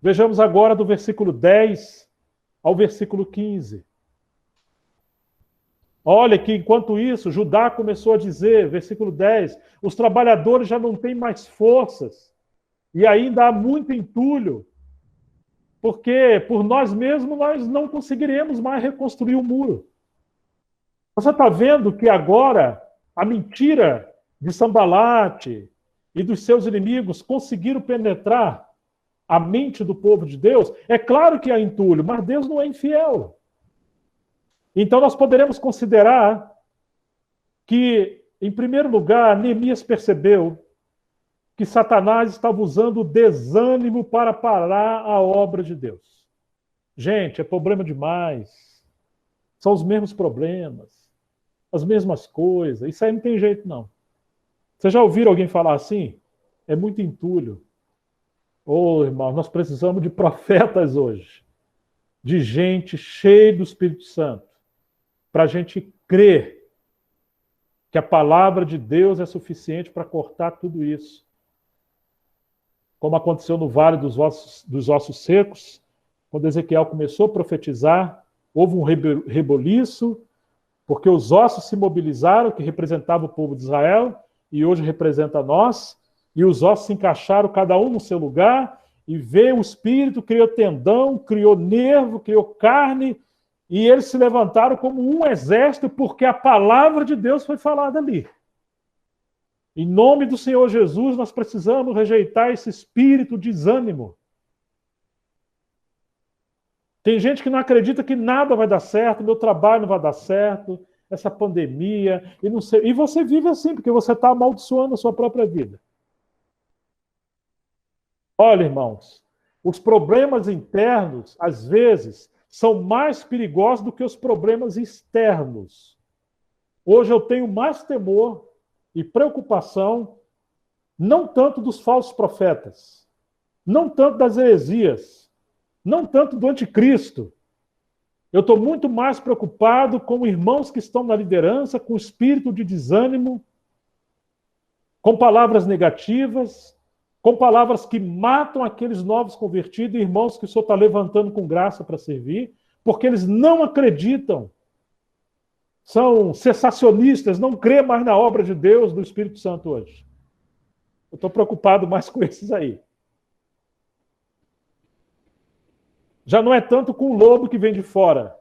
Vejamos agora do versículo 10 ao versículo 15. Olha que, enquanto isso, Judá começou a dizer, versículo 10, os trabalhadores já não têm mais forças, e ainda há muito entulho, porque por nós mesmos nós não conseguiremos mais reconstruir o muro. Você está vendo que agora a mentira de Sambalate e dos seus inimigos conseguiram penetrar a mente do povo de Deus? É claro que há entulho, mas Deus não é infiel. Então nós poderemos considerar que, em primeiro lugar, Neemias percebeu que Satanás estava usando o desânimo para parar a obra de Deus. Gente, é problema demais. São os mesmos problemas, as mesmas coisas. Isso aí não tem jeito, não. Vocês já ouviram alguém falar assim? É muito entulho. Ô, irmão, nós precisamos de profetas hoje, de gente cheia do Espírito Santo, para a gente crer que a palavra de Deus é suficiente para cortar tudo isso. Como aconteceu no Vale dos Ossos Secos, quando Ezequiel começou a profetizar, houve um reboliço, porque os ossos se mobilizaram, que representava o povo de Israel, e hoje representa nós, e os ossos se encaixaram, cada um no seu lugar, e veio o Espírito, criou tendão, criou nervo, criou carne, e eles se levantaram como um exército, porque a palavra de Deus foi falada ali. Em nome do Senhor Jesus, nós precisamos rejeitar esse espírito de desânimo. Tem gente que não acredita que nada vai dar certo, meu trabalho não vai dar certo, essa pandemia, e não sei. E você vive assim, porque você está amaldiçoando a sua própria vida. Olha, irmãos, os problemas internos, às vezes, são mais perigosos do que os problemas externos. Hoje eu tenho mais temor e preocupação, não tanto dos falsos profetas, não tanto das heresias, não tanto do anticristo. Eu estou muito mais preocupado com irmãos que estão na liderança, com espírito de desânimo, com palavras negativas, com palavras que matam aqueles novos convertidos, irmãos que o Senhor está levantando com graça para servir, porque eles não acreditam, são cessacionistas, não crê mais na obra de Deus, do Espírito Santo hoje. Eu estou preocupado mais com esses aí. Já não é tanto com o lobo que vem de fora,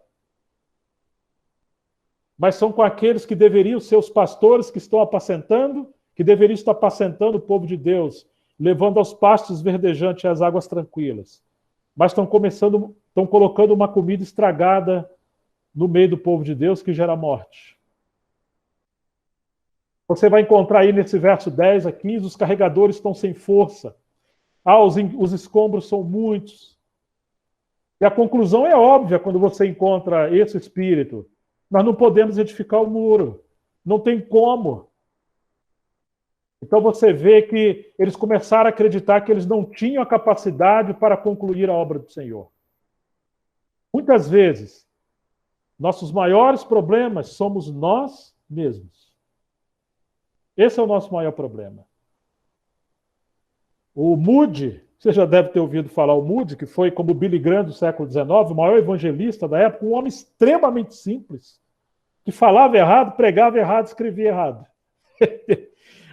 mas são com aqueles que deveriam ser os pastores que estão apacentando, que deveriam estar apacentando o povo de Deus, levando aos pastos verdejantes e às águas tranquilas. Mas estão colocando uma comida estragada no meio do povo de Deus que gera morte. Você vai encontrar aí nesse verso 10 a 15, os carregadores estão sem força. Os escombros são muitos. E a conclusão é óbvia quando você encontra esse espírito. Nós não podemos edificar o muro. Não tem como. Então você vê que eles começaram a acreditar que eles não tinham a capacidade para concluir a obra do Senhor. Muitas vezes, nossos maiores problemas somos nós mesmos. Esse é o nosso maior problema. O Moody, você já deve ter ouvido falar o Moody, que foi como Billy Graham do século XIX, o maior evangelista da época, um homem extremamente simples, que falava errado, pregava errado, escrevia errado.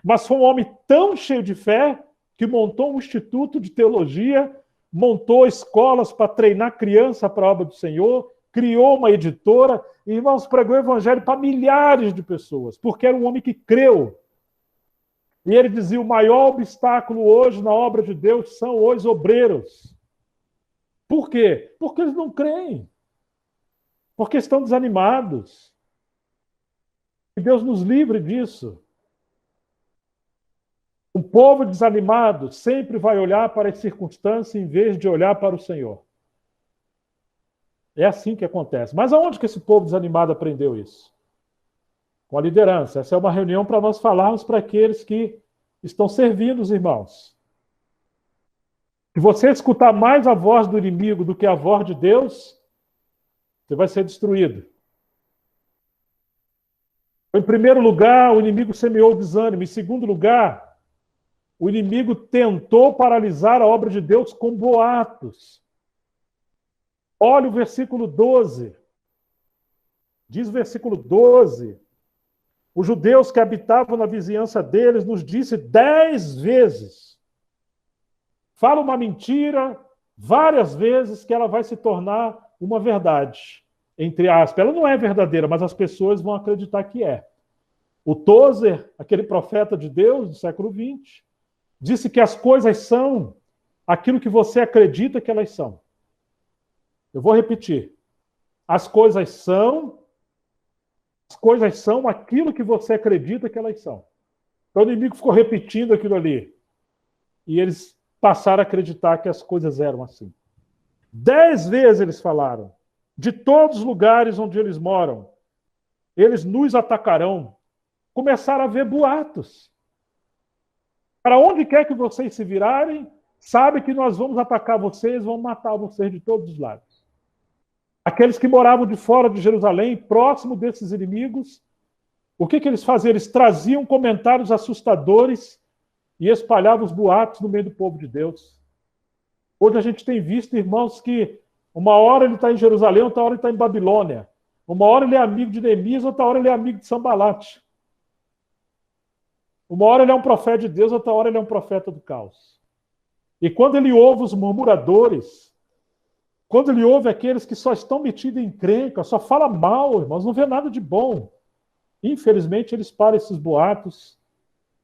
Mas foi um homem tão cheio de fé que montou um instituto de teologia, montou escolas para treinar criança para a obra do Senhor, criou uma editora, e, irmãos, pregou o evangelho para milhares de pessoas, porque era um homem que creu. E ele dizia, o maior obstáculo hoje na obra de Deus são os obreiros. Por quê? Porque eles não creem. Porque estão desanimados. Que Deus nos livre disso. Um povo desanimado sempre vai olhar para as circunstâncias em vez de olhar para o Senhor. É assim que acontece. Mas aonde que esse povo desanimado aprendeu isso? Com a liderança. Essa é uma reunião para nós falarmos para aqueles que estão servindo os irmãos. Se você escutar mais a voz do inimigo do que a voz de Deus, você vai ser destruído. Em primeiro lugar, o inimigo semeou o desânimo. Em segundo lugar, O inimigo tentou paralisar a obra de Deus com boatos. Olha o versículo 12. Diz o versículo 12. Os judeus que habitavam na vizinhança deles nos disse 10 vezes. Fala uma mentira várias vezes que ela vai se tornar uma verdade. Entre aspas. Ela não é verdadeira, mas as pessoas vão acreditar que é. O Tozer, aquele profeta de Deus do século XX, disse que as coisas são aquilo que você acredita que elas são. Eu vou repetir. As coisas são aquilo que você acredita que elas são. Então o inimigo ficou repetindo aquilo ali. E eles passaram a acreditar que as coisas eram assim. 10 vezes eles falaram. De todos os lugares onde eles moram, eles nos atacarão. Começaram a ver boatos. Para onde quer que vocês se virarem, sabe que nós vamos atacar vocês, vamos matar vocês de todos os lados. Aqueles que moravam de fora de Jerusalém, próximo desses inimigos, o que eles faziam? Eles traziam comentários assustadores e espalhavam os boatos no meio do povo de Deus. Hoje a gente tem visto, irmãos, que uma hora ele está em Jerusalém, outra hora ele está em Babilônia. Uma hora ele é amigo de Neemias, outra hora ele é amigo de Sambalate. Uma hora ele é um profeta de Deus, outra hora ele é um profeta do caos. E quando ele ouve os murmuradores, quando ele ouve aqueles que só estão metidos em encrenca, só fala mal, irmãos, não vê nada de bom. Infelizmente, eles param esses boatos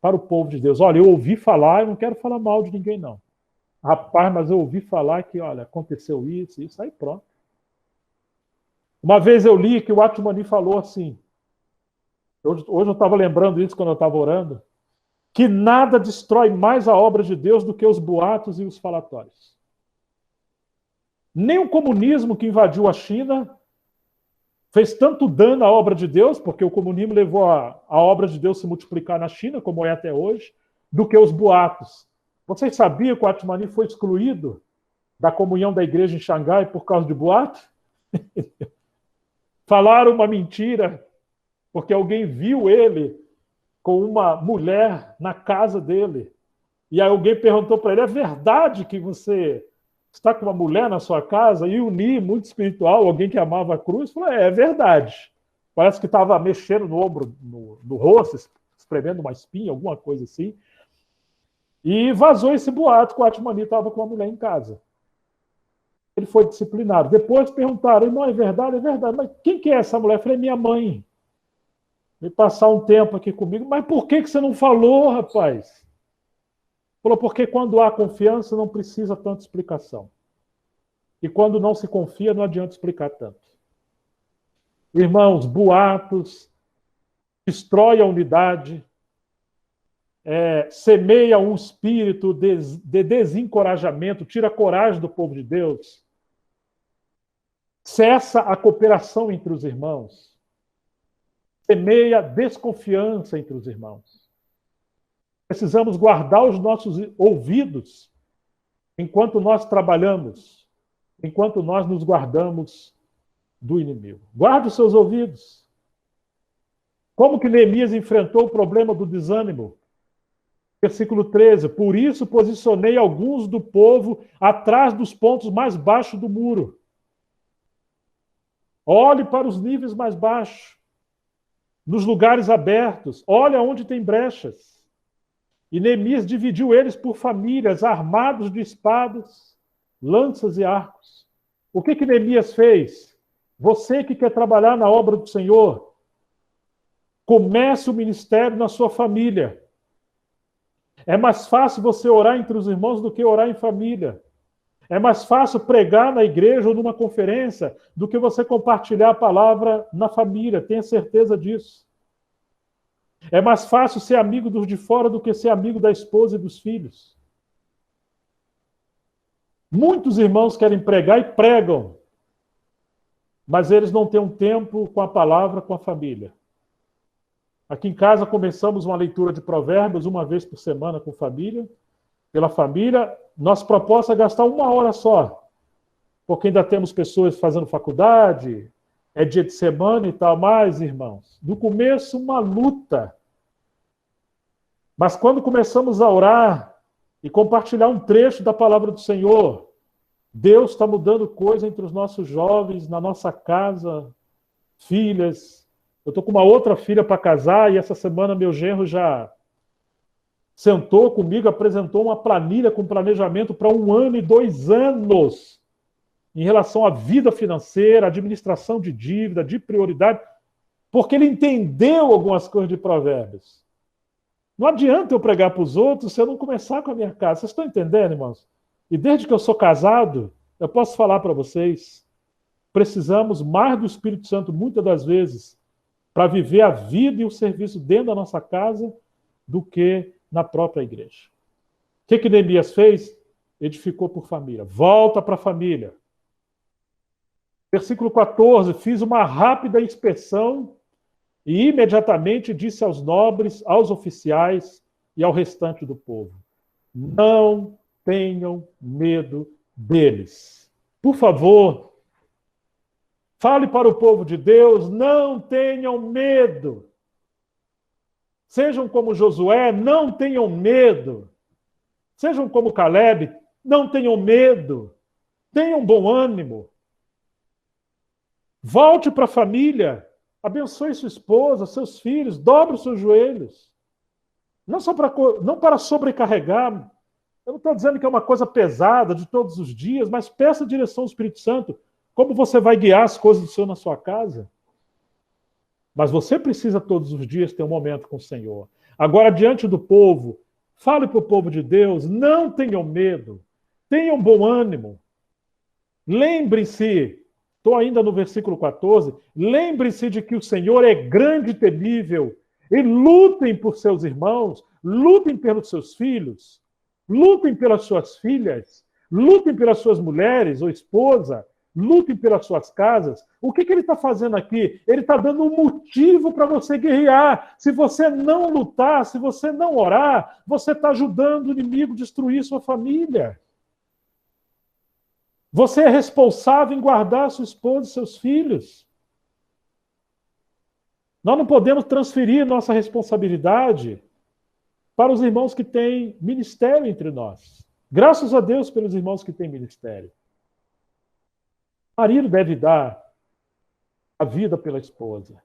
para o povo de Deus. Olha, eu ouvi falar, eu não quero falar mal de ninguém, não. Rapaz, mas eu ouvi falar que, olha, aconteceu isso, aí pronto. Uma vez eu li que o Atmani falou assim, hoje eu estava lembrando isso quando eu estava orando, que nada destrói mais a obra de Deus do que os boatos e os falatórios. Nem o comunismo que invadiu a China fez tanto dano à obra de Deus, porque o comunismo levou a obra de Deus se multiplicar na China, como é até hoje, do que os boatos. Vocês sabiam que o Atmani foi excluído da comunhão da igreja em Xangai por causa de boato? Falaram uma mentira, porque alguém viu ele com uma mulher na casa dele. E aí alguém perguntou para ele, é verdade que você está com uma mulher na sua casa? E o Ni, muito espiritual, alguém que amava a cruz, falou, é verdade. Parece que estava mexendo no ombro, no rosto, espremendo uma espinha, alguma coisa assim. E vazou esse boato que o Atmani estava com uma mulher em casa. Ele foi disciplinado. Depois perguntaram, irmão, é verdade? É verdade. Mas quem que é essa mulher? Eu falei, minha mãe. Veio passar um tempo aqui comigo. Mas por que você não falou, rapaz? Falou, porque quando há confiança não precisa tanta explicação. E quando não se confia, não adianta explicar tanto. Irmãos, boatos, destrói a unidade, semeia um espírito de desencorajamento, tira a coragem do povo de Deus, cessa a cooperação entre os irmãos, semeia desconfiança entre os irmãos. Precisamos guardar os nossos ouvidos enquanto nós trabalhamos, enquanto nós nos guardamos do inimigo. Guarde os seus ouvidos. Como que Neemias enfrentou o problema do desânimo? Versículo 13. Por isso posicionei alguns do povo atrás dos pontos mais baixos do muro. Olhe para os níveis mais baixos, nos lugares abertos. Olhe onde tem brechas. E Neemias dividiu eles por famílias, armados de espadas, lanças e arcos. O que Neemias fez? Você que quer trabalhar na obra do Senhor, comece o ministério na sua família. É mais fácil você orar entre os irmãos do que orar em família. É mais fácil pregar na igreja ou numa conferência do que você compartilhar a palavra na família. Tenha certeza disso. É mais fácil ser amigo dos de fora do que ser amigo da esposa e dos filhos. Muitos irmãos querem pregar e pregam, mas eles não têm um tempo com a palavra, com a família. Aqui em casa começamos uma leitura de Provérbios uma vez por semana com família, pela família. Nossa proposta é gastar 1 hora só, porque ainda temos pessoas fazendo faculdade, é dia de semana e tal. Mas, irmãos, no começo uma luta Mas quando começamos a orar e compartilhar um trecho da palavra do Senhor, Deus está mudando coisa entre os nossos jovens, na nossa casa, filhas. Eu estou com uma outra filha para casar e essa semana meu genro já sentou comigo, apresentou uma planilha com planejamento para 1 ano e 2 anos em relação à vida financeira, administração de dívida, de prioridade, porque ele entendeu algumas coisas de Provérbios. Não adianta eu pregar para os outros se eu não começar com a minha casa. Vocês estão entendendo, irmãos? E desde que eu sou casado, eu posso falar para vocês, precisamos mais do Espírito Santo, muitas das vezes, para viver a vida e o serviço dentro da nossa casa do que na própria igreja. O que Neemias fez? Edificou por família. Volta para a família. Versículo 14, fiz uma rápida inspeção e imediatamente disse aos nobres, aos oficiais e ao restante do povo: não tenham medo deles. Por favor, fale para o povo de Deus, não tenham medo. Sejam como Josué, não tenham medo. Sejam como Caleb, não tenham medo. Tenham bom ânimo. Volte para a família. Abençoe sua esposa, seus filhos. Dobre os seus joelhos. Não para sobrecarregar. Eu não estou dizendo que é uma coisa pesada de todos os dias, mas peça a direção do Espírito Santo. Como você vai guiar as coisas do Senhor na sua casa? Mas você precisa todos os dias ter um momento com o Senhor. Agora, diante do povo, fale para o povo de Deus, não tenham medo, tenham bom ânimo. Lembre-se, estou ainda no versículo 14, lembre-se de que o Senhor é grande e temível, e lutem por seus irmãos, lutem pelos seus filhos, lutem pelas suas filhas, lutem pelas suas mulheres ou esposa, lutem pelas suas casas. O que ele está fazendo aqui? Ele está dando um motivo para você guerrear. Se você não lutar, se você não orar, você está ajudando o inimigo a destruir sua família. Você é responsável em guardar sua esposa e seus filhos. Nós não podemos transferir nossa responsabilidade para os irmãos que têm ministério entre nós. Graças a Deus pelos irmãos que têm ministério. O marido deve dar a vida pela esposa.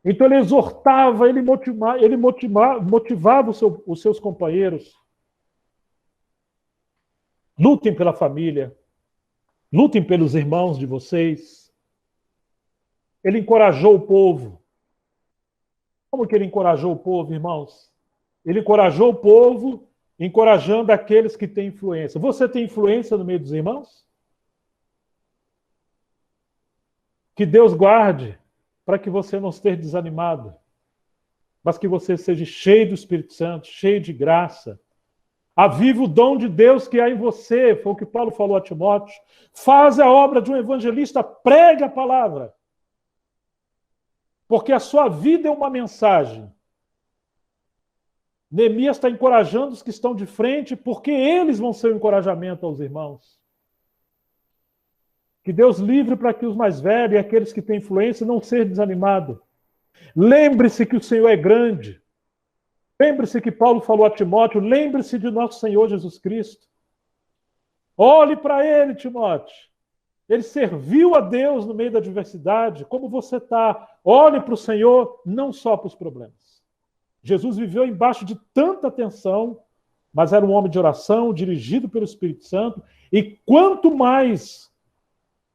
Então ele exortava, ele motivava os seus companheiros. Lutem pela família. Lutem pelos irmãos de vocês. Ele encorajou o povo. Como que ele encorajou o povo, irmãos? Ele encorajou o povo, encorajando aqueles que têm influência. Você tem influência no meio dos irmãos? Que Deus guarde para que você não esteja desanimado, mas que você seja cheio do Espírito Santo, cheio de graça. Aviva o dom de Deus que há em você, foi o que Paulo falou a Timóteo. Faz a obra de um evangelista, pregue a palavra. Porque a sua vida é uma mensagem. Neemias está encorajando os que estão de frente, porque eles vão ser um encorajamento aos irmãos. Que Deus livre para que os mais velhos e aqueles que têm influência não sejam desanimados. Lembre-se que o Senhor é grande. Lembre-se que Paulo falou a Timóteo, lembre-se de nosso Senhor Jesus Cristo. Olhe para ele, Timóteo. Ele serviu a Deus no meio da adversidade. Como você está? Olhe para o Senhor, não só para os problemas. Jesus viveu embaixo de tanta tensão, mas era um homem de oração, dirigido pelo Espírito Santo. E quanto mais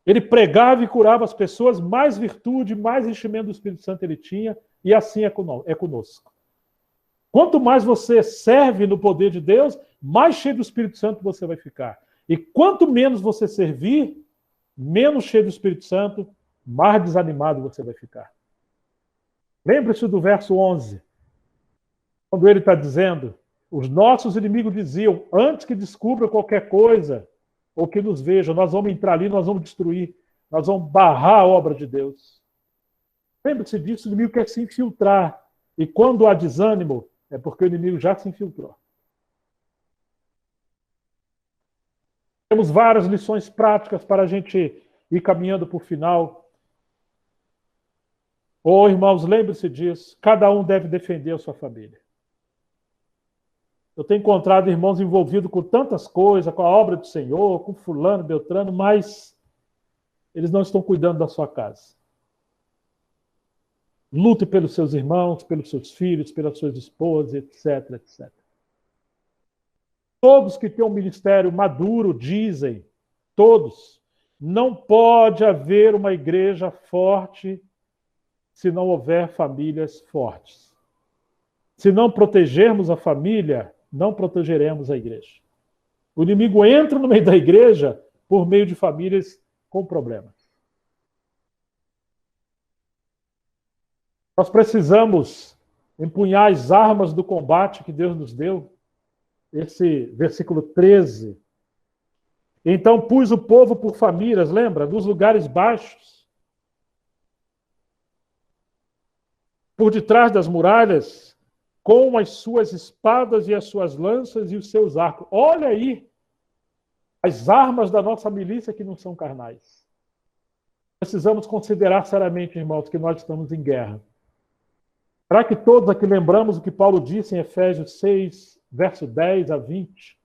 ele pregava e curava as pessoas, mais virtude, mais enchimento do Espírito Santo ele tinha, e assim é conosco. Quanto mais você serve no poder de Deus, mais cheio do Espírito Santo você vai ficar. E quanto menos você servir, menos cheio do Espírito Santo, mais desanimado você vai ficar. Lembre-se do verso 11, quando ele está dizendo, os nossos inimigos diziam, antes que descubra qualquer coisa, ou que nos vejam, nós vamos entrar ali, nós vamos destruir, nós vamos barrar a obra de Deus. Lembre-se disso, o inimigo quer se infiltrar. E quando há desânimo, é porque o inimigo já se infiltrou. Temos várias lições práticas para a gente ir caminhando para o final. Irmãos, lembre-se disso. Cada um deve defender a sua família. Eu tenho encontrado irmãos envolvidos com tantas coisas, com a obra do Senhor, com fulano, beltrano, mas eles não estão cuidando da sua casa. Lute pelos seus irmãos, pelos seus filhos, pelas suas esposas, etc, etc. Todos que têm um ministério maduro dizem, todos, não pode haver uma igreja forte se não houver famílias fortes. Se não protegermos a família, não protegeremos a igreja. O inimigo entra no meio da igreja por meio de famílias com problemas. Nós precisamos empunhar as armas do combate que Deus nos deu. Esse versículo 13. Então pus o povo por famílias, lembra? Dos lugares baixos. Por detrás das muralhas, com as suas espadas e as suas lanças e os seus arcos. Olha aí as armas da nossa milícia que não são carnais. Precisamos considerar seriamente, irmãos, que nós estamos em guerra. Será que todos aqui lembramos o que Paulo disse em Efésios 6, verso 10 a 20?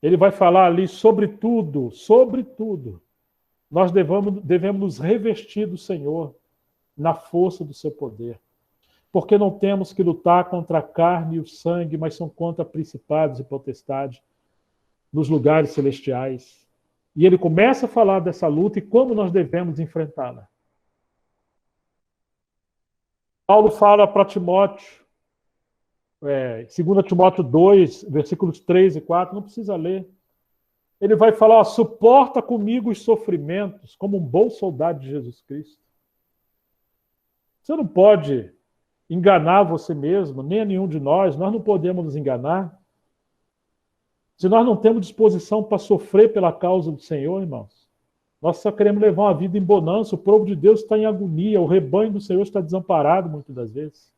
Ele vai falar ali, sobretudo, nós devemos nos revestir do Senhor na força do seu poder. Porque não temos que lutar contra a carne e o sangue, mas são contra principados e potestades nos lugares celestiais. E ele começa a falar dessa luta e como nós devemos enfrentá-la. Paulo fala para Timóteo, 2 Timóteo 2, versículos 3 e 4, não precisa ler. Ele vai falar, suporta comigo os sofrimentos, como um bom soldado de Jesus Cristo. Você não pode enganar você mesmo, nem a nenhum de nós não podemos nos enganar. Se nós não temos disposição para sofrer pela causa do Senhor, irmãos, nós só queremos levar uma vida em bonança, o povo de Deus está em agonia, o rebanho do Senhor está desamparado muitas das vezes.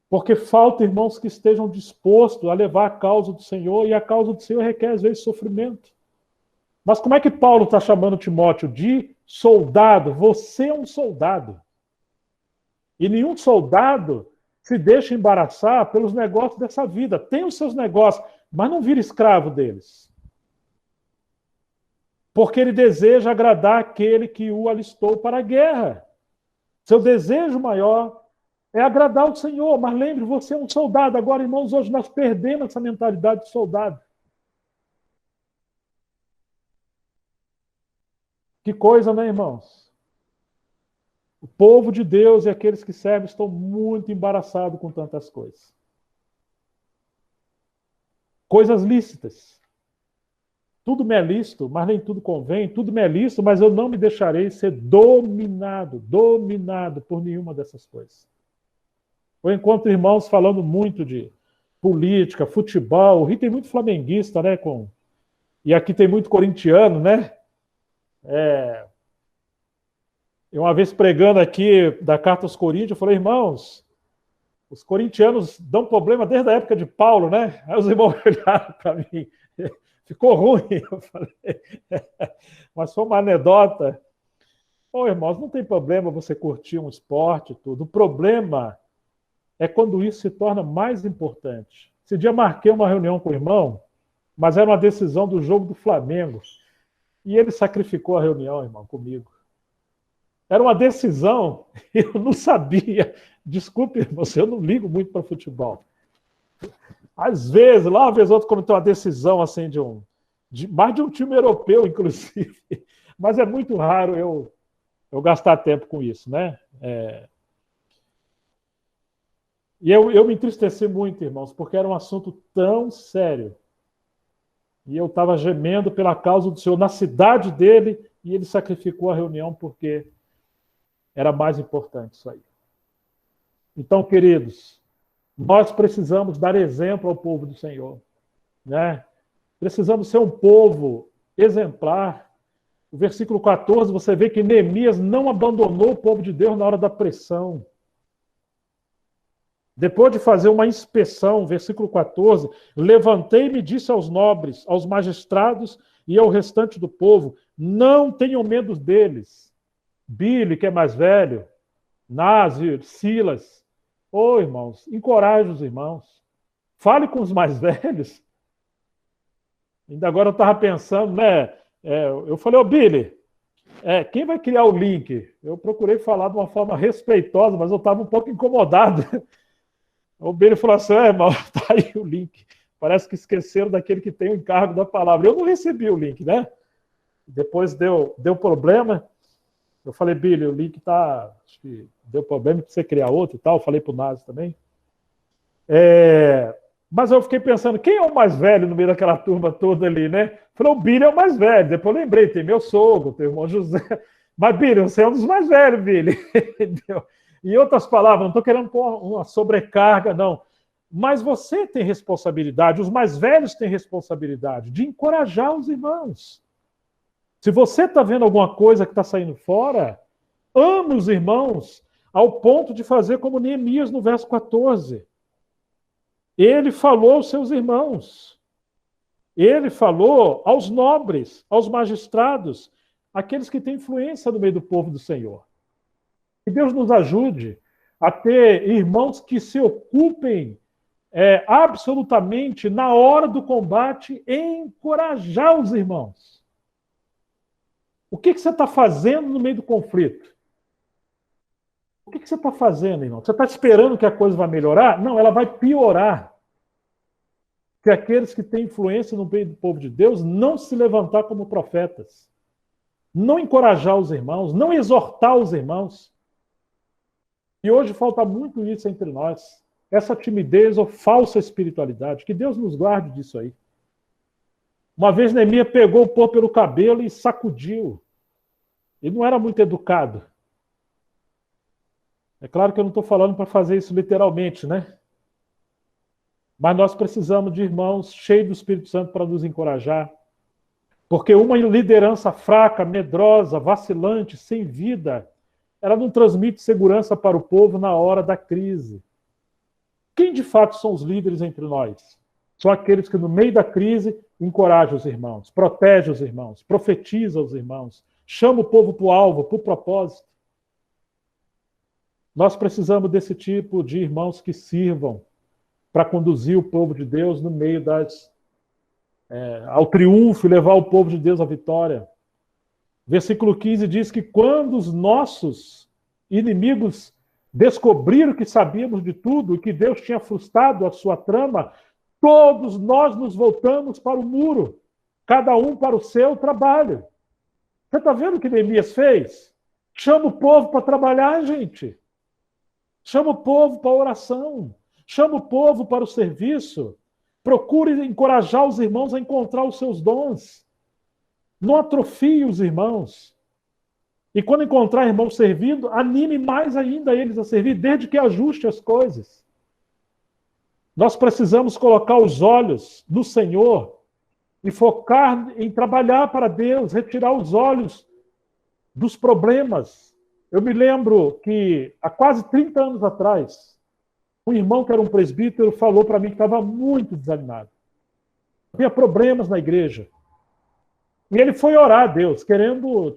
Porque falta irmãos que estejam dispostos a levar a causa do Senhor, e a causa do Senhor requer às vezes sofrimento. Mas como é que Paulo está chamando Timóteo de soldado? Você é um soldado. E nenhum soldado se deixa embaraçar pelos negócios dessa vida. Tem os seus negócios, mas não vira escravo deles. Porque ele deseja agradar aquele que o alistou para a guerra. Seu desejo maior é agradar o Senhor. Mas lembre, você é um soldado. Agora, irmãos, hoje nós perdemos essa mentalidade de soldado. Que coisa, né, irmãos? O povo de Deus e aqueles que servem estão muito embaraçados com tantas coisas. Coisas lícitas. Tudo me é lícito, mas nem tudo convém. Tudo me é lícito, mas eu não me deixarei ser dominado por nenhuma dessas coisas. Eu encontro irmãos falando muito de política, futebol. O Rio tem muito flamenguista, né? E aqui tem muito corintiano, né? Eu uma vez pregando aqui da carta aos Coríntios, eu falei, irmãos, os corintianos dão problema desde a época de Paulo, né? Aí os irmãos olharam para mim, ficou ruim, eu falei, mas foi uma anedota. Ô, irmãos, não tem problema você curtir um esporte, tudo. O problema é quando isso se torna mais importante. Esse dia marquei uma reunião com o irmão, mas era uma decisão do jogo do Flamengo. E ele sacrificou a reunião, irmão, comigo. Era uma decisão, eu não sabia. Desculpe, você, eu não ligo muito para futebol. Às vezes, lá uma vez ou outra, quando tem uma decisão assim mais de um time europeu, inclusive. Mas é muito raro eu gastar tempo com isso, né? E eu me entristeci muito, irmãos, porque era um assunto tão sério. E eu estava gemendo pela causa do Senhor na cidade dele, e ele sacrificou a reunião porque era mais importante isso aí. Então, queridos, nós precisamos dar exemplo ao povo do Senhor, né? Precisamos ser um povo exemplar. O versículo 14, você vê que Neemias não abandonou o povo de Deus na hora da pressão. Depois de fazer uma inspeção, versículo 14, levantei-me e disse aos nobres, aos magistrados e ao restante do povo, não tenham medo deles. Bile, que é mais velho, Násio, Silas, Ô, irmãos, encoraje os irmãos. Fale com os mais velhos. Ainda agora eu estava pensando, né? Eu falei, ô Billy, quem vai criar o link? Eu procurei falar de uma forma respeitosa, mas eu estava um pouco incomodado. O Billy falou assim, irmão, tá aí o link. Parece que esqueceram daquele que tem o encargo da palavra. Eu não recebi o link, né? Depois deu problema. Eu falei, Billy, o link tá... Acho que deu problema para você criar outro e tal. Eu falei pro Nazi também. Mas eu fiquei pensando, quem é o mais velho no meio daquela turma toda ali, né? Falei, o Billy é o mais velho. Depois eu lembrei, tem meu sogro, tem o irmão José. Mas, Billy, você é um dos mais velhos, Billy. Em outras palavras, não estou querendo pôr uma sobrecarga, não. Mas você tem responsabilidade, os mais velhos têm responsabilidade de encorajar os irmãos. Se você está vendo alguma coisa que está saindo fora, ame os irmãos ao ponto de fazer como Neemias no verso 14. Ele falou aos seus irmãos. Ele falou aos nobres, aos magistrados, aqueles que têm influência no meio do povo do Senhor. Que Deus nos ajude a ter irmãos que se ocupem absolutamente na hora do combate em encorajar os irmãos. O que você está fazendo no meio do conflito? O que você está fazendo, irmão? Você está esperando que a coisa vai melhorar? Não, ela vai piorar. Que aqueles que têm influência no meio do povo de Deus não se levantar como profetas. Não encorajar os irmãos, não exortar os irmãos. E hoje falta muito isso entre nós. Essa timidez ou falsa espiritualidade. Que Deus nos guarde disso aí. Uma vez Neemias pegou o povo pelo cabelo e sacudiu. Ele não era muito educado. É claro que eu não estou falando para fazer isso literalmente, né? Mas nós precisamos de irmãos cheios do Espírito Santo para nos encorajar. Porque uma liderança fraca, medrosa, vacilante, sem vida, ela não transmite segurança para o povo na hora da crise. Quem de fato são os líderes entre nós? São aqueles que no meio da crise encorajam os irmãos, protegem os irmãos, profetizam os irmãos, chamam o povo para o alvo, para o propósito. Nós precisamos desse tipo de irmãos que sirvam para conduzir o povo de Deus no meio ao triunfo e levar o povo de Deus à vitória. Versículo 15 diz que quando os nossos inimigos descobriram que sabíamos de tudo e que Deus tinha frustrado a sua trama, todos nós nos voltamos para o muro, cada um para o seu trabalho. Você está vendo o que Neemias fez? Chama o povo para trabalhar, gente. Chama o povo para a oração. Chama o povo para o serviço. Procure encorajar os irmãos a encontrar os seus dons. Não atrofie os irmãos. E quando encontrar irmãos servindo, anime mais ainda eles a servir, desde que ajuste as coisas. Nós precisamos colocar os olhos no Senhor e focar em trabalhar para Deus, retirar os olhos dos problemas. Eu me lembro que há quase 30 anos atrás, um irmão que era um presbítero falou para mim que estava muito desanimado. Havia problemas na igreja. E ele foi orar a Deus, querendo,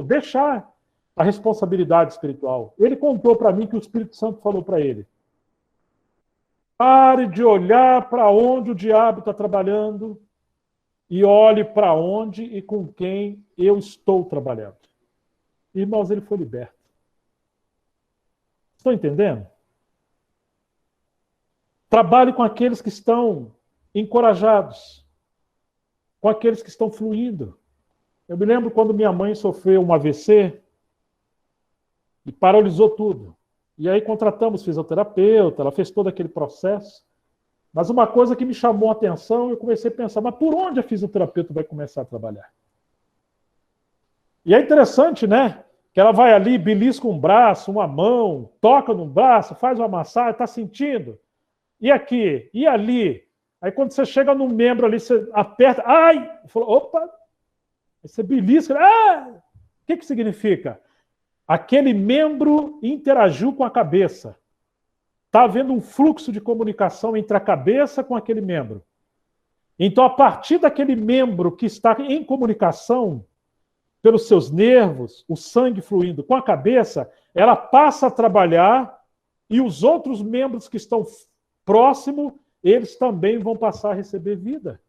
deixar a responsabilidade espiritual. Ele contou para mim que o Espírito Santo falou para ele: pare de olhar para onde o diabo está trabalhando e olhe para onde e com quem eu estou trabalhando. Irmãos, ele foi liberto. Estão entendendo? Trabalhe com aqueles que estão encorajados, com aqueles que estão fluindo. Eu me lembro quando minha mãe sofreu um AVC e paralisou tudo. E aí contratamos fisioterapeuta, ela fez todo aquele processo. Mas uma coisa que me chamou a atenção, eu comecei a pensar, mas por onde a fisioterapeuta vai começar a trabalhar? E é interessante, né? Que ela vai ali, belisca um braço, uma mão, toca no braço, faz uma massagem, está sentindo. E aqui? E ali? Aí quando você chega num membro ali, você aperta, ai! Falou, opa! Aí você belisca, o que significa? Aquele membro interagiu com a cabeça. Está havendo um fluxo de comunicação entre a cabeça com aquele membro. Então, a partir daquele membro que está em comunicação, pelos seus nervos, o sangue fluindo com a cabeça, ela passa a trabalhar E os outros membros que estão próximos, eles também vão passar a receber vida.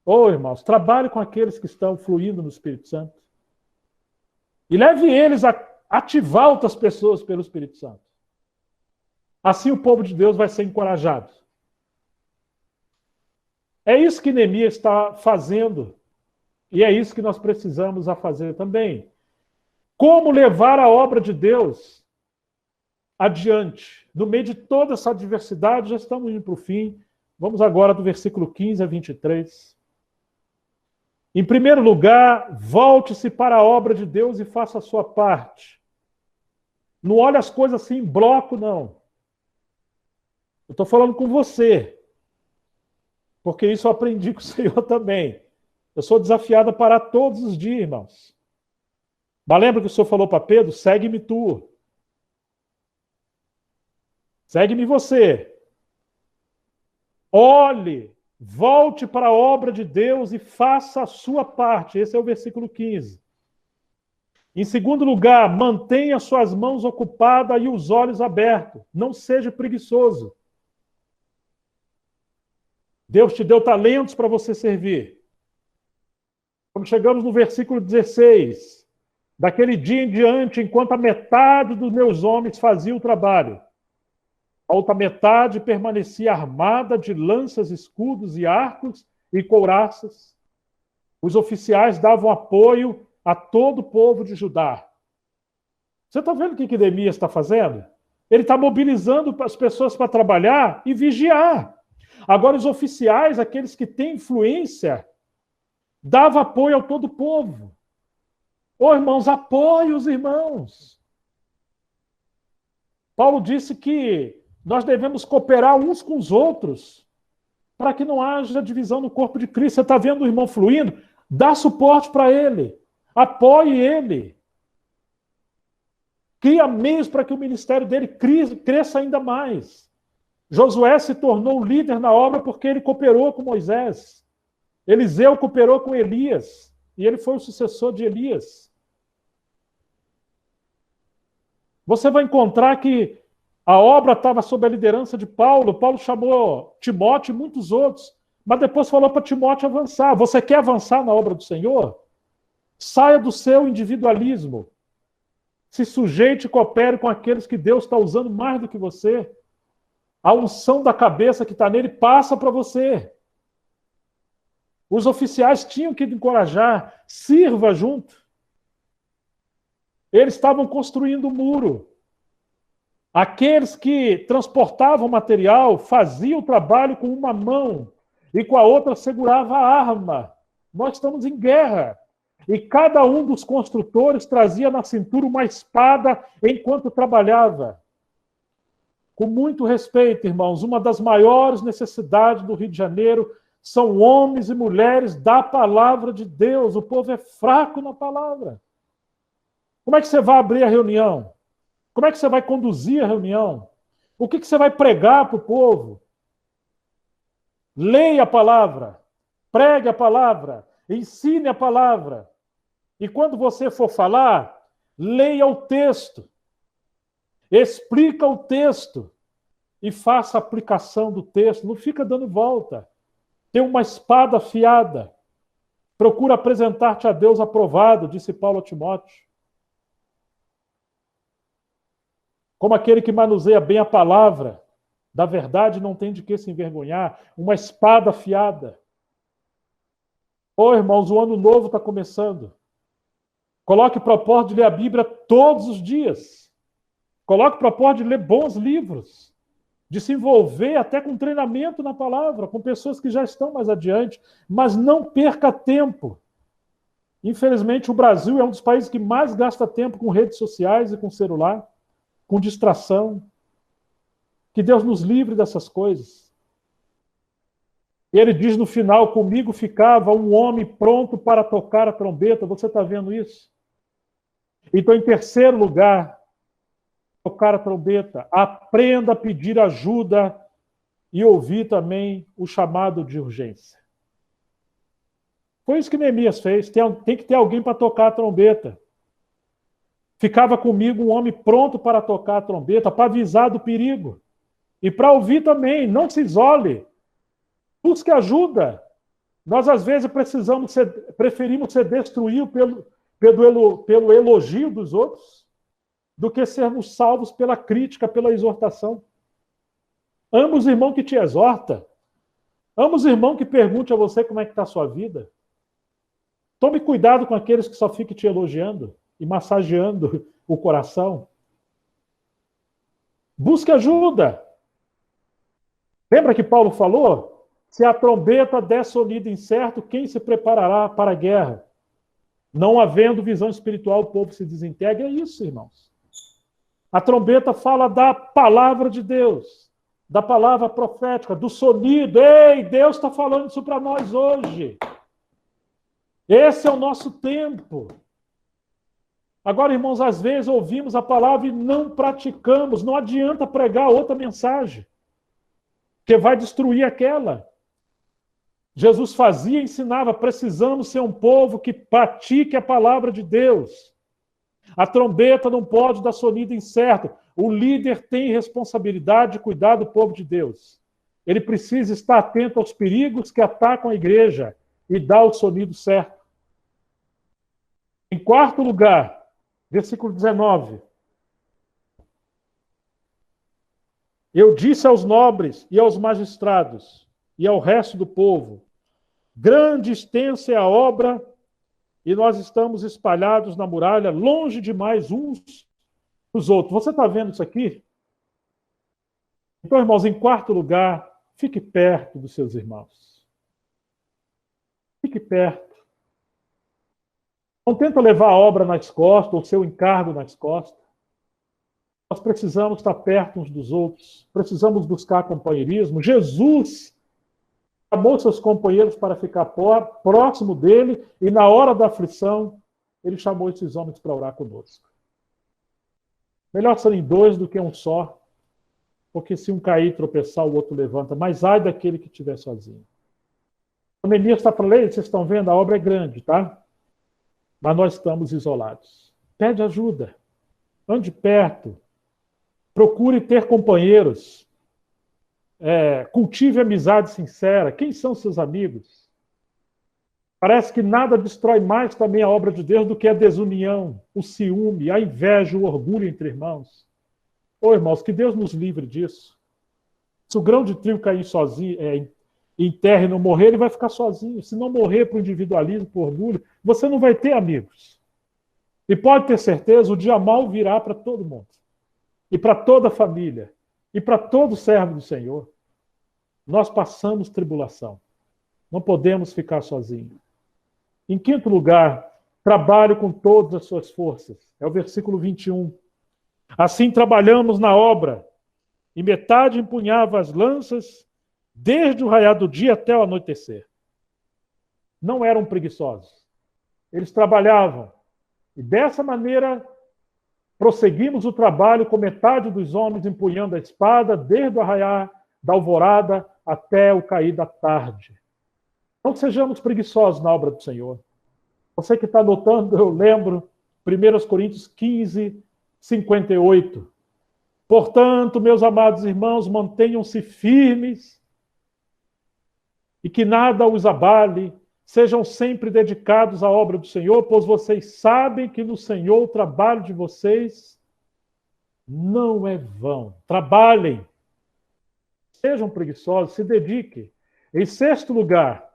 Irmãos, trabalhe com aqueles que estão fluindo no Espírito Santo. E leve eles a ativar outras pessoas pelo Espírito Santo. Assim o povo de Deus vai ser encorajado. É isso que Neemias está fazendo. E é isso que nós precisamos a fazer também. Como levar a obra de Deus adiante? No meio de toda essa adversidade, já estamos indo para o fim. Vamos agora do versículo 15 a 23. Em primeiro lugar, volte-se para a obra de Deus e faça a sua parte. Não olhe as coisas assim em bloco, não. Eu estou falando com você. Porque isso eu aprendi com o Senhor também. Eu sou desafiado a parar todos os dias, irmãos. Mas lembra que o Senhor falou para Pedro? Segue-me tu. Segue-me você. Olhe, volte para a obra de Deus e faça a sua parte. Esse é o versículo 15. Em segundo lugar, mantenha suas mãos ocupadas e os olhos abertos. Não seja preguiçoso. Deus te deu talentos para você servir. Quando chegamos no versículo 16, daquele dia em diante, enquanto a metade dos meus homens fazia o trabalho, a outra metade permanecia armada de lanças, escudos e arcos e couraças. Os oficiais davam apoio a todo o povo de Judá. Você está vendo o que Neemias está fazendo? Ele está mobilizando as pessoas para trabalhar e vigiar. Agora, os oficiais, aqueles que têm influência, davam apoio ao todo o povo. Irmãos, apoie os irmãos. Paulo disse que nós devemos cooperar uns com os outros para que não haja divisão no corpo de Cristo. Você está vendo o irmão fluindo? Dá suporte para ele. Apoie ele. Cria meios para que o ministério dele cresça ainda mais. Josué se tornou líder na obra porque ele cooperou com Moisés. Eliseu cooperou com Elias. E ele foi o sucessor de Elias. Você vai encontrar que a obra estava sob a liderança de Paulo. Paulo chamou Timóteo e muitos outros. Mas depois falou para Timóteo avançar. Você quer avançar na obra do Senhor? Saia do seu individualismo. Se sujeite e coopere com aqueles que Deus está usando mais do que você. A unção da cabeça que está nele passa para você. Os oficiais tinham que encorajar. Sirva junto. Eles estavam construindo um muro. Aqueles que transportavam material faziam o trabalho com uma mão e com a outra segurava a arma. Nós estamos em guerra. E cada um dos construtores trazia na cintura uma espada enquanto trabalhava. Com muito respeito, irmãos, uma das maiores necessidades do Rio de Janeiro são homens e mulheres da palavra de Deus. O povo é fraco na palavra. Como é que você vai abrir a reunião? Como é que você vai conduzir a reunião? O que você vai pregar para o povo? Leia a palavra, pregue a palavra, ensine a palavra. E quando você for falar, leia o texto, explica o texto e faça a aplicação do texto. Não fica dando volta. Tem uma espada afiada. Procura apresentar-te a Deus aprovado, disse Paulo a Timóteo. Como aquele que manuseia bem a palavra da verdade não tem de que se envergonhar. Uma espada afiada. Irmãos, o ano novo está começando. Coloque propósito de ler a Bíblia todos os dias. Coloque propósito de ler bons livros. De se envolver até com treinamento na palavra, com pessoas que já estão mais adiante. Mas não perca tempo. Infelizmente, o Brasil é um dos países que mais gasta tempo com redes sociais e com celular, com distração. Que Deus nos livre dessas coisas. E ele diz no final, comigo ficava um homem pronto para tocar a trombeta. Você está vendo isso? Então, em terceiro lugar, tocar a trombeta. Aprenda a pedir ajuda e ouvir também o chamado de urgência. Foi isso que Neemias fez. Tem que ter alguém para tocar a trombeta. ficava comigo um homem pronto para tocar a trombeta, para avisar do perigo. E para ouvir também, não se isole. Busque ajuda. Nós, às vezes, preferimos ser destruídos pelo elogio dos outros do que sermos salvos pela crítica, pela exortação. Ama os irmãos que te exorta. Ama os irmãos que pergunte a você como é que está a sua vida. Tome cuidado com aqueles que só ficam te elogiando e massageando o coração. Busque ajuda. Lembra que Paulo falou? Se a trombeta der sonido incerto, quem se preparará para a guerra? Não havendo visão espiritual, o povo se desintegra. É isso, irmãos. A trombeta fala da palavra de Deus, da palavra profética, do sonido. Ei, Deus está falando isso para nós hoje. Esse é o nosso tempo. Agora, irmãos, às vezes ouvimos a palavra e não praticamos. Não adianta pregar outra mensagem, que vai destruir aquela. Jesus fazia e ensinava, precisamos ser um povo que pratique a palavra de Deus. A trombeta não pode dar sonido incerto. O líder tem responsabilidade de cuidar do povo de Deus. Ele precisa estar atento aos perigos que atacam a igreja e dar o sonido certo. Em quarto lugar, versículo 19. Eu disse aos nobres e aos magistrados e ao resto do povo, grande e extensa é a obra, e nós estamos espalhados na muralha, longe demais uns dos outros. Você está vendo isso aqui? Então, irmãos, em quarto lugar, fique perto dos seus irmãos. Fique perto. Não tenta levar a obra nas costas, ou o seu encargo nas costas. Nós precisamos estar perto uns dos outros. Precisamos buscar companheirismo. Jesus chamou seus companheiros para ficar próximo dele, e na hora da aflição, ele chamou esses homens para orar conosco. Melhor serem dois do que um só, porque se um cair, tropeçar, o outro levanta. Mas ai daquele que estiver sozinho. O Neemias está falando, vocês estão vendo, a obra é grande, tá? Mas nós estamos isolados. Pede ajuda. Ande perto. Procure ter companheiros. Cultive amizade sincera. Quem são seus amigos? Parece que nada destrói mais também a obra de Deus do que a desunião, o ciúme, a inveja, o orgulho entre irmãos. Ô, irmãos, que Deus nos livre disso. Se o grão de trigo cair sozinho, em terra e não morrer, ele vai ficar sozinho. Se não morrer para o individualismo, para o orgulho, você não vai ter amigos. E pode ter certeza, o dia mal virá para todo mundo. E para toda a família. E para todo servo do Senhor. Nós passamos tribulação. Não podemos ficar sozinhos. Em quinto lugar, trabalhe com todas as suas forças. É o versículo 21. Assim trabalhamos na obra, e metade empunhava as lanças, desde o raiar do dia até o anoitecer. Não eram preguiçosos. Eles trabalhavam. E dessa maneira, prosseguimos o trabalho com metade dos homens empunhando a espada, desde o arraiar da alvorada até o cair da tarde. Não sejamos preguiçosos na obra do Senhor. Você que está anotando, eu lembro, 1 Coríntios 15, 58. Portanto, meus amados irmãos, mantenham-se firmes e que nada os abale, sejam sempre dedicados à obra do Senhor, pois vocês sabem que no Senhor o trabalho de vocês não é vão. Trabalhem, sejam preguiçosos, se dediquem. Em sexto lugar,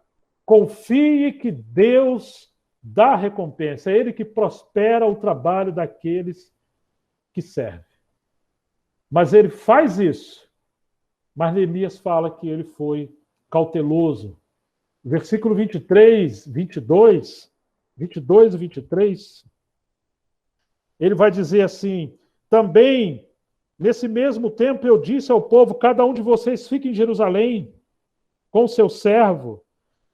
confie que Deus dá recompensa. É Ele que prospera o trabalho daqueles que servem. Mas ele faz isso. Mas Neemias fala que ele foi cauteloso. Versículo 23, 22 e 23, ele vai dizer assim, também, nesse mesmo tempo eu disse ao povo, cada um de vocês fique em Jerusalém com seu servo,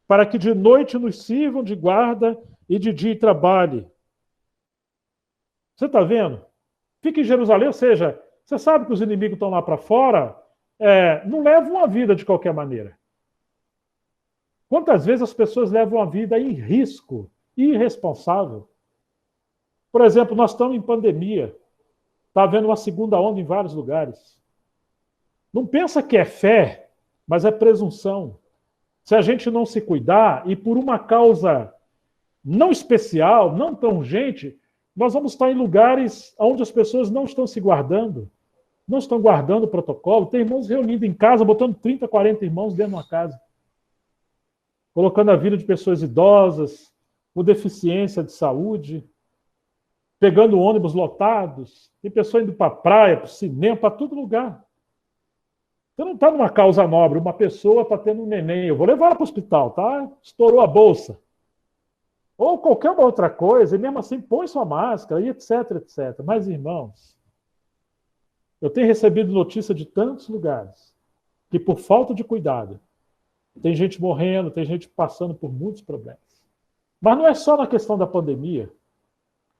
para que de noite nos sirvam de guarda e de dia trabalhe. Você está vendo? Fique em Jerusalém, ou seja, você sabe que os inimigos estão lá para fora, não levam uma vida de qualquer maneira. Quantas vezes as pessoas levam a vida em risco, irresponsável? Por exemplo, nós estamos em pandemia. Está havendo uma segunda onda em vários lugares. Não pensa que é fé, mas é presunção. Se a gente não se cuidar, e por uma causa não especial, não tão urgente, nós vamos estar em lugares onde as pessoas não estão se guardando, não estão guardando o protocolo. Tem irmãos reunidos em casa, botando 30, 40 irmãos dentro de uma casa, colocando a vida de pessoas idosas, com deficiência de saúde, pegando ônibus lotados, tem pessoa indo para a praia, para o cinema, para todo lugar. Você não está numa causa nobre, uma pessoa está tendo um neném, eu vou levar ela para o hospital, tá? Estourou a bolsa. Ou qualquer outra coisa, e mesmo assim põe sua máscara, e etc, etc. Mas, irmãos, eu tenho recebido notícia de tantos lugares que, por falta de cuidado, tem gente morrendo, tem gente passando por muitos problemas. Mas não é só na questão da pandemia,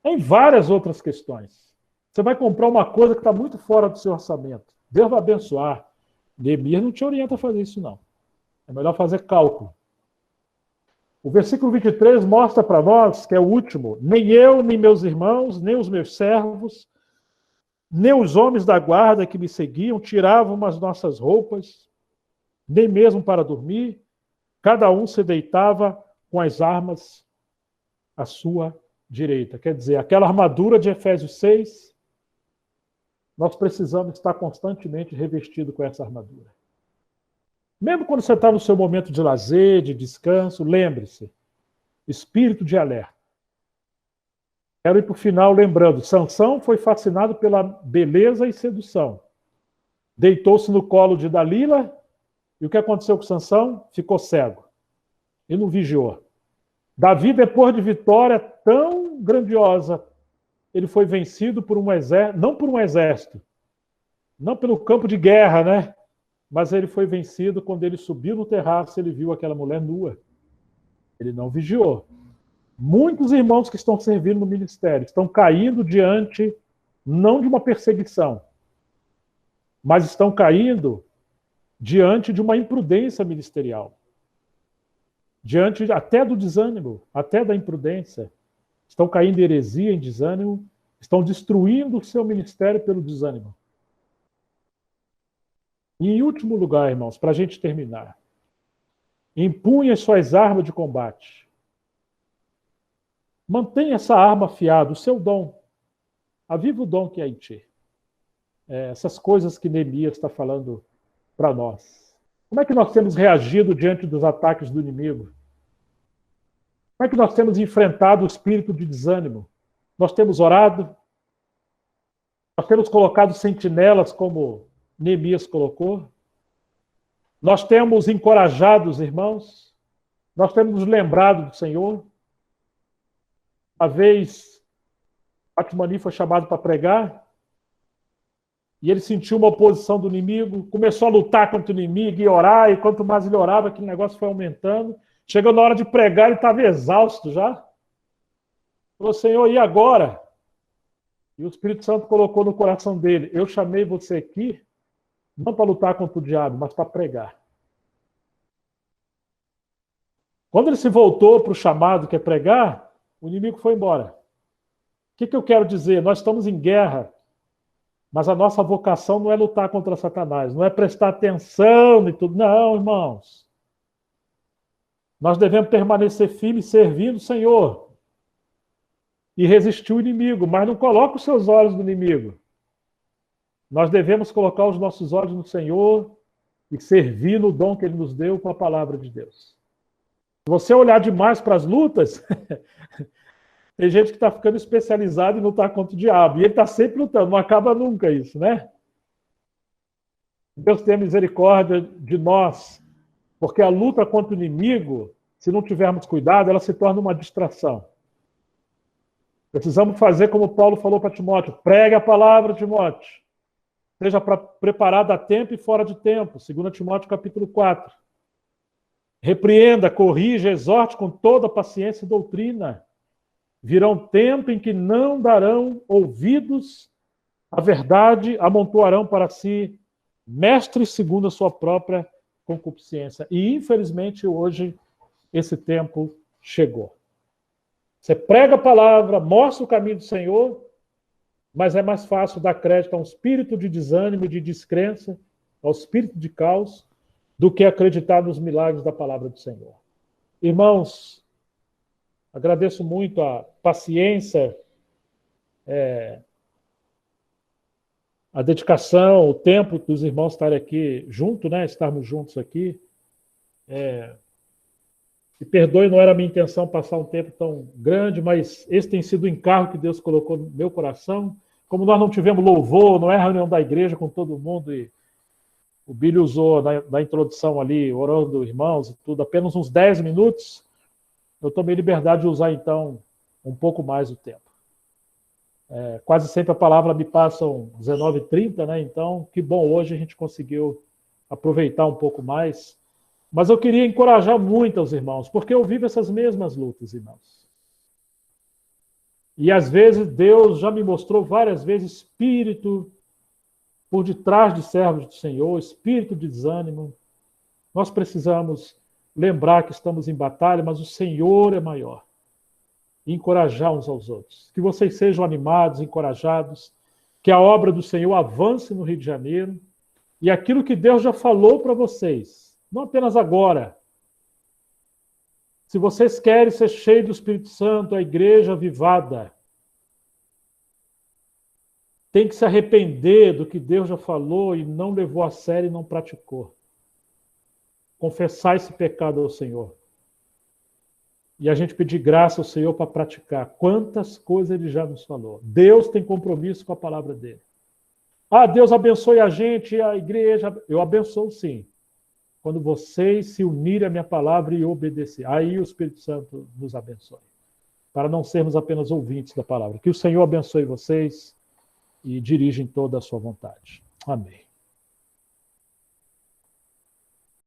é em várias outras questões. Você vai comprar uma coisa que está muito fora do seu orçamento. Deus vai abençoar. Neemias não te orienta a fazer isso, não. É melhor fazer cálculo. O versículo 23 mostra para nós, que é o último, nem eu, nem meus irmãos, nem os meus servos, nem os homens da guarda que me seguiam tiravam as nossas roupas, nem mesmo para dormir. Cada um se deitava com as armas à sua direita. Quer dizer, aquela armadura de Efésios 6, nós precisamos estar constantemente revestido com essa armadura. Mesmo quando você está no seu momento de lazer, de descanso, lembre-se, espírito de alerta. Quero ir para o final lembrando, Sansão foi fascinado pela beleza e sedução. Deitou-se no colo de Dalila, e o que aconteceu com Sansão? Ficou cego. E não vigiou. Davi, depois de vitória tão grandiosa, ele foi vencido por um exército, não por um exército, não pelo campo de guerra, né? Mas ele foi vencido quando ele subiu no terraço, ele viu aquela mulher nua. Ele não vigiou. Muitos irmãos que estão servindo no ministério estão caindo diante, não de uma perseguição, mas estão caindo diante de uma imprudência ministerial. Diante até do desânimo, até da imprudência. Estão caindo em heresia, em desânimo, estão destruindo o seu ministério pelo desânimo. E em último lugar, irmãos, para a gente terminar, empunhe as suas armas de combate. Mantenha essa arma afiada, o seu dom. Aviva o dom que há em ti. Essas coisas que Neemias está falando para nós. Como é que nós temos reagido diante dos ataques do inimigo? Como é que nós temos enfrentado o espírito de desânimo? Nós temos orado? Nós temos colocado sentinelas como Neemias colocou? Nós temos encorajado os irmãos? Nós temos nos lembrado do Senhor? Uma vez, Batmani foi chamado para pregar, e ele sentiu uma oposição do inimigo, começou a lutar contra o inimigo e orar, e quanto mais ele orava, aquele negócio foi aumentando. Chegou na hora de pregar, ele estava exausto já. Falou, Senhor, e agora? E o Espírito Santo colocou no coração dele, eu chamei você aqui, não para lutar contra o diabo, mas para pregar. Quando ele se voltou para o chamado que é pregar, o inimigo foi embora. O que eu quero dizer? Nós estamos em guerra, mas a nossa vocação não é lutar contra Satanás, não é prestar atenção e tudo. Não, irmãos. Nós devemos permanecer firmes servindo o Senhor e resistir o inimigo, mas não coloque os seus olhos no inimigo. Nós devemos colocar os nossos olhos no Senhor e servir no dom que Ele nos deu com a palavra de Deus. Se você olhar demais para as lutas, tem gente que está ficando especializada em lutar contra o diabo. E ele está sempre lutando, não acaba nunca isso, né? Deus tenha misericórdia de nós, porque a luta contra o inimigo, se não tivermos cuidado, ela se torna uma distração. Precisamos fazer como Paulo falou para Timóteo, pregue a palavra, Timóteo. Seja preparado a tempo e fora de tempo. 2 Timóteo capítulo 4. Repreenda, corrija, exorte com toda paciência e doutrina. Virá um tempo em que não darão ouvidos à verdade, amontoarão para si mestres segundo a sua própria concupiscência. E, infelizmente, hoje, esse tempo chegou. Você prega a palavra, mostra o caminho do Senhor, mas é mais fácil dar crédito a um espírito de desânimo, de descrença, ao espírito de caos, do que acreditar nos milagres da palavra do Senhor. Irmãos, agradeço muito a paciência, a dedicação, o tempo dos irmãos estarem aqui juntos, né? Estarmos juntos aqui. Me perdoe, não era a minha intenção passar um tempo tão grande, mas esse tem sido o encargo que Deus colocou no meu coração. Como nós não tivemos louvor, não é reunião da igreja com todo mundo, e o Billy usou na introdução ali, orando irmãos e tudo, apenas uns 10 minutos, eu tomei liberdade de usar, então, um pouco mais o tempo. Quase sempre a palavra me passam 19h30, né? Então, que bom, hoje a gente conseguiu aproveitar um pouco mais. Mas eu queria encorajar muito os irmãos, porque eu vivo essas mesmas lutas, irmãos. E às vezes Deus já me mostrou várias vezes espírito por detrás de servos do Senhor, espírito de desânimo. Nós precisamos lembrar que estamos em batalha, mas o Senhor é maior. E encorajar uns aos outros. Que vocês sejam animados, encorajados, que a obra do Senhor avance no Rio de Janeiro, e aquilo que Deus já falou para vocês, não apenas agora. Se vocês querem ser cheios do Espírito Santo, a igreja avivada tem que se arrepender do que Deus já falou e não levou a sério e não praticou. Confessar esse pecado ao Senhor. E a gente pedir graça ao Senhor para praticar. Quantas coisas Ele já nos falou. Deus tem compromisso com a palavra dele. Deus abençoe a gente, a igreja. Eu abençoo sim. Quando vocês se unirem à minha palavra e obedecer. Aí o Espírito Santo nos abençoe. Para não sermos apenas ouvintes da palavra. Que o Senhor abençoe vocês e dirija em toda a sua vontade. Amém.